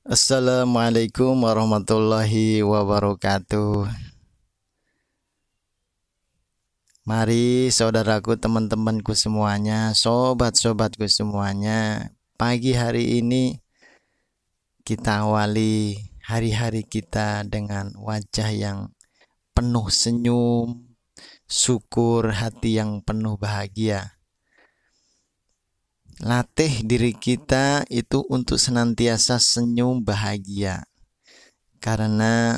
Assalamualaikum warahmatullahi wabarakatuh. Mari saudaraku, teman-temanku semuanya, sobat-sobatku semuanya, pagi hari ini kita awali hari-hari kita dengan wajah yang penuh senyum, syukur, hati yang penuh bahagia. Latih diri kita itu untuk senantiasa senyum bahagia, karena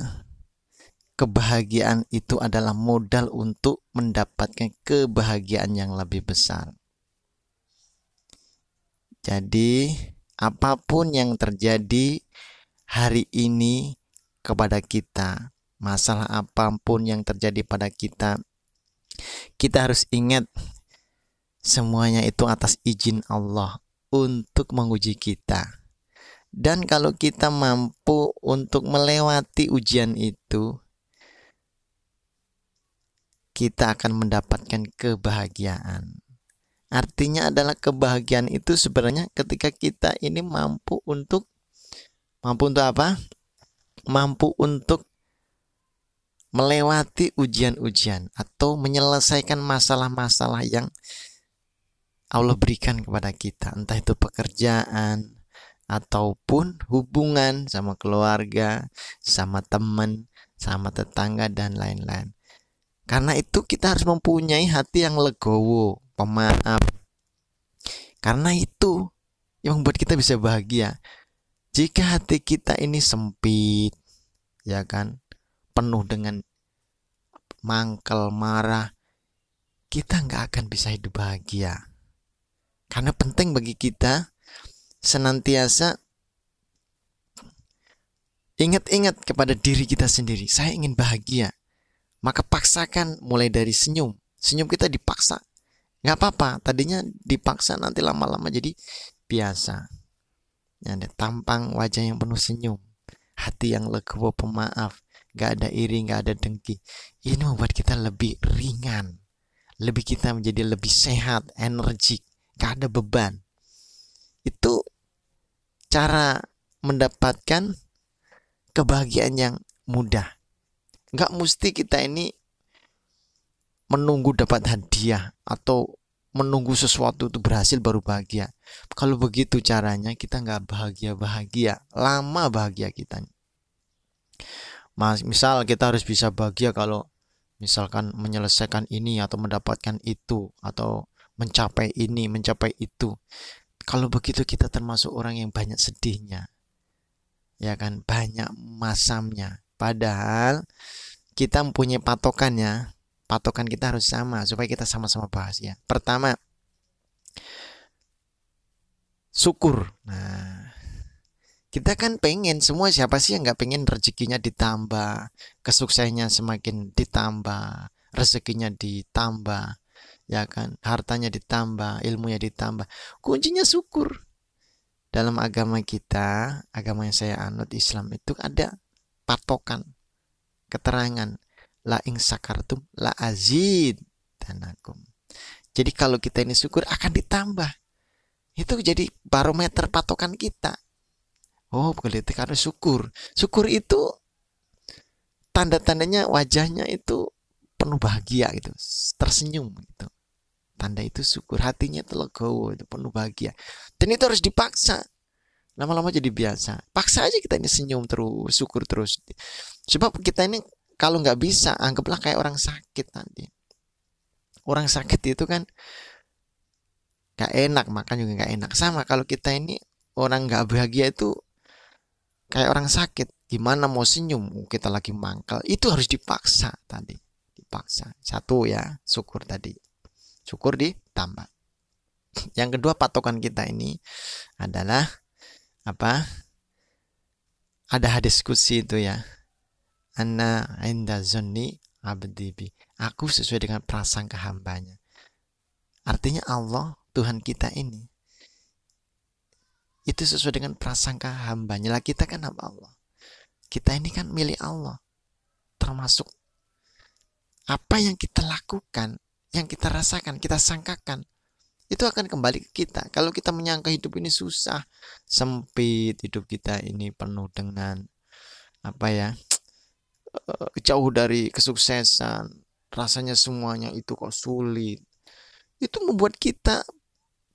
kebahagiaan itu adalah modal untuk mendapatkan kebahagiaan yang lebih besar. Jadi, apapun yang terjadi hari ini kepada kita, masalah apapun yang terjadi pada kita harus ingat semuanya itu atas izin Allah untuk menguji kita. Dan kalau kita mampu untuk melewati ujian itu, kita akan mendapatkan kebahagiaan. Artinya adalah kebahagiaan itu sebenarnya ketika kita ini mampu untuk apa? Mampu untuk melewati ujian-ujian atau menyelesaikan masalah-masalah yang Allah berikan kepada kita, entah itu pekerjaan ataupun hubungan sama keluarga, sama teman, sama tetangga dan lain-lain. Karena itu kita harus mempunyai hati yang legowo, pemaaf. Karena itu yang membuat kita bisa bahagia. Jika hati kita ini sempit, ya kan, penuh dengan mangkel, marah, kita nggak akan bisa hidup bahagia. Karena penting bagi kita senantiasa ingat-ingat kepada diri kita sendiri. Saya ingin bahagia. Maka paksakan mulai dari senyum. Senyum kita dipaksa. Nggak apa-apa, tadinya dipaksa, nanti lama-lama jadi biasa. Ada tampang wajah yang penuh senyum, hati yang legowo, pemaaf, gak ada iri, gak ada dengki. Ini membuat kita lebih ringan, kita menjadi lebih sehat, energik, gak ada beban. Itu cara mendapatkan kebahagiaan yang mudah. Gak mesti kita ini menunggu dapat hadiah atau menunggu sesuatu itu berhasil baru bahagia. Kalau begitu caranya, kita nggak bahagia-bahagia, lama bahagia kita. Misal kita harus bisa bahagia kalau misalkan menyelesaikan ini atau mendapatkan itu atau mencapai ini, mencapai itu. Kalau begitu kita termasuk orang yang banyak sedihnya, ya kan, banyak masamnya. Padahal kita mempunyai patokannya. Patokan kita harus sama supaya kita sama-sama bahagia. Pertama, syukur. Nah, kita kan pengen, semua siapa sih yang nggak pengen rezekinya ditambah, kesuksesannya semakin ditambah, rezekinya ditambah, ya kan, hartanya ditambah, ilmunya ditambah. Kuncinya syukur. Dalam agama kita, agama yang saya anut, Islam, itu ada patokan, keterangan, la ing sakartum la azid tanakum. Jadi kalau kita ini syukur akan ditambah. Itu jadi barometer patokan kita. Oh, berarti karena syukur. Syukur itu tanda-tandanya wajahnya itu penuh bahagia gitu, tersenyum gitu. Tanda itu syukur, hatinya itu legowo, itu penuh bahagia. Dan itu harus dipaksa. Lama-lama jadi biasa. Paksa aja kita ini senyum terus, syukur terus. Sebab kita ini kalau nggak bisa, anggaplah kayak orang sakit nanti. Orang sakit itu kan nggak enak, makan juga nggak enak. Sama kalau kita ini orang nggak bahagia itu kayak orang sakit. Gimana mau senyum? Kita lagi mangkal. Itu harus dipaksa tadi. Dipaksa. Satu ya, syukur tadi. Syukur ditambah. Yang kedua, patokan kita ini adalah apa? Ada hadis qudsi itu ya. Ana inda zonni abdi bi. Aku sesuai dengan prasangka hambanya. Artinya Allah, Tuhan kita ini, itu sesuai dengan prasangka hambanya. Lah kita kan hamba Allah. Kita ini kan milik Allah. Termasuk apa yang kita lakukan, yang kita rasakan, kita sangkakan, itu akan kembali ke kita. Kalau kita menyangka hidup ini susah, sempit, hidup kita ini penuh dengan apa ya, jauh dari kesuksesan, rasanya semuanya itu kok sulit, itu membuat kita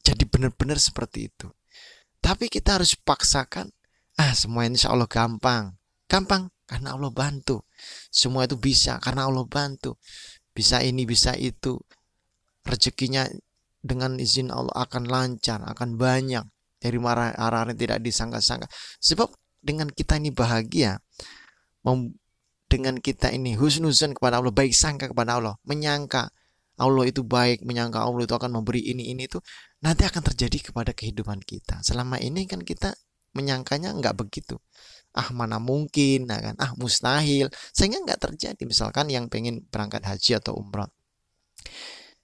jadi benar-benar seperti itu. Tapi kita harus paksakan, semua ini insya Allah gampang. Gampang karena Allah bantu. Semua itu bisa karena Allah bantu. Bisa ini, bisa itu. Rezekinya dengan izin Allah akan lancar, akan banyak. Dari arah yang tidak disangka-sangka. Sebab dengan kita ini bahagia, dengan kita ini husnuzon kepada Allah, baik sangka kepada Allah, menyangka Allah itu baik, menyangka Allah itu akan memberi ini itu, nanti akan terjadi kepada kehidupan kita. Selama ini kan kita menyangkanya nggak begitu. Mana mungkin, nah kan, mustahil, sehingga nggak terjadi. Misalkan yang pengen berangkat haji atau umrah,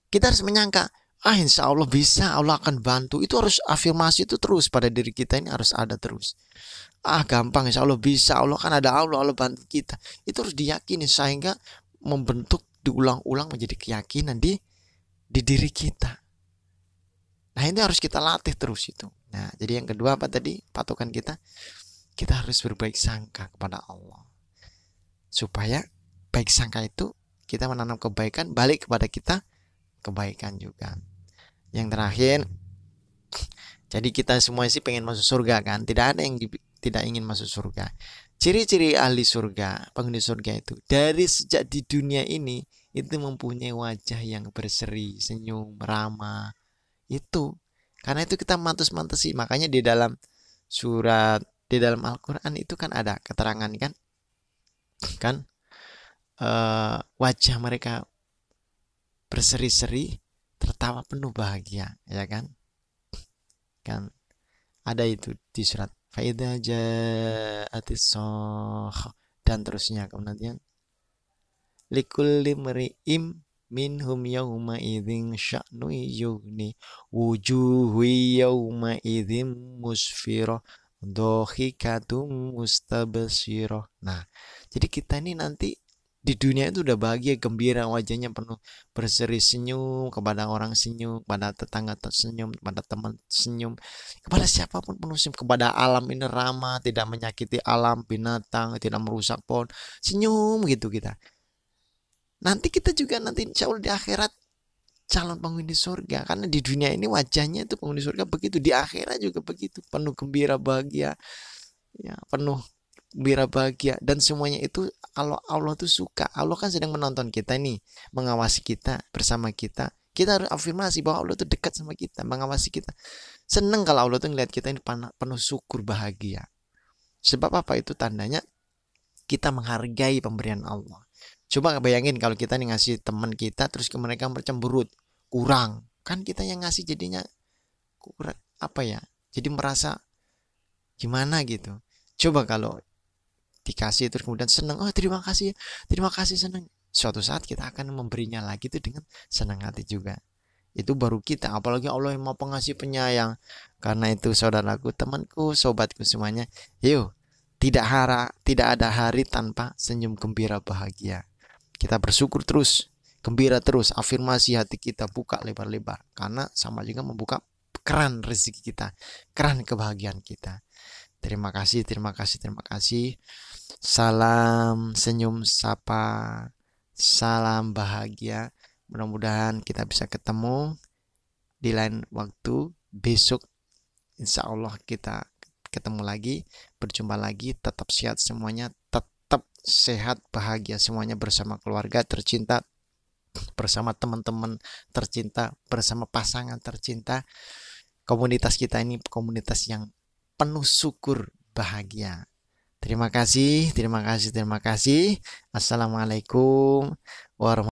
kita harus menyangka, insya Allah bisa, Allah akan bantu. Itu harus afirmasi itu terus pada diri kita, ini harus ada terus. Gampang, insya Allah bisa, Allah kan ada, Allah bantu kita. Itu harus diyakini sehingga membentuk, diulang-ulang menjadi keyakinan di diri kita. Nah, ini harus kita latih terus itu. Nah, jadi yang kedua apa tadi patokan kita? Kita harus berbaik sangka kepada Allah. Supaya baik sangka itu kita menanam kebaikan, balik kepada kita kebaikan juga. Yang terakhir, jadi kita semua sih pengen masuk surga kan? Tidak ada yang tidak ingin masuk surga. Ciri-ciri ahli surga, penghuni surga itu dari sejak di dunia ini itu mempunyai wajah yang berseri, senyum, ramah. Itu karena itu kita mantus-mantesi. Makanya di dalam surat, di dalam Al-Quran itu kan ada keterangan kan wajah mereka berseri-seri, tertawa penuh bahagia, ya kan ada itu di surat Faidha ja'atis dan terusnya. Kemudian likulli mri'im minhum yawma idzin sya'nu yughni wujuhu yawma idzin musfirah dhahikatum mustabsyirah. Nah, jadi kita ini nanti di dunia itu udah bahagia, gembira, wajahnya penuh berseri senyum, kepada orang senyum, kepada tetangga senyum, kepada teman senyum, kepada siapapun penuh senyum, kepada alam ini ramah, tidak menyakiti alam, binatang, tidak merusak pohon, senyum gitu kita. Nanti kita juga nanti insya Allah di akhirat calon penghuni surga, karena di dunia ini wajahnya itu penghuni surga begitu, di akhirat juga begitu, penuh gembira, bahagia, ya penuh gembira, bahagia, dan semuanya itu kalau Allah tuh suka. Allah kan sedang menonton kita nih, mengawasi kita, bersama kita. Kita harus afirmasi bahwa Allah tuh dekat sama kita, mengawasi kita. Seneng kalau Allah tuh ngeliat kita ini penuh syukur, bahagia. Sebab apa? Itu tandanya kita menghargai pemberian Allah. Coba bayangin kalau kita nih ngasih teman kita, terus ke mereka bercemberut, kurang, kan kita yang ngasih jadinya kurang, apa ya, jadi merasa gimana gitu. Coba kalau dikasih terus kemudian senang, terima kasih senang, suatu saat kita akan memberinya lagi itu dengan senang hati juga. Itu baru kita, apalagi Allah yang mau pengasih penyayang. Karena itu saudaraku, temanku, sobatku semuanya, yuk, tidak ada hari tanpa senyum gembira bahagia. Kita bersyukur terus, gembira terus, afirmasi hati kita buka lebar-lebar, karena sama juga membuka keran rezeki kita, keran kebahagiaan kita. Terima kasih. Salam senyum sapa, salam bahagia. Mudah-mudahan kita bisa ketemu di lain waktu. Besok insya Allah kita ketemu lagi, berjumpa lagi. Tetap sehat semuanya, tetap sehat, bahagia semuanya bersama keluarga tercinta, bersama teman-teman tercinta, bersama pasangan tercinta. Komunitas kita ini komunitas yang penuh syukur, bahagia. Terima kasih. Assalamualaikum warahmatullahi wabarakatuh.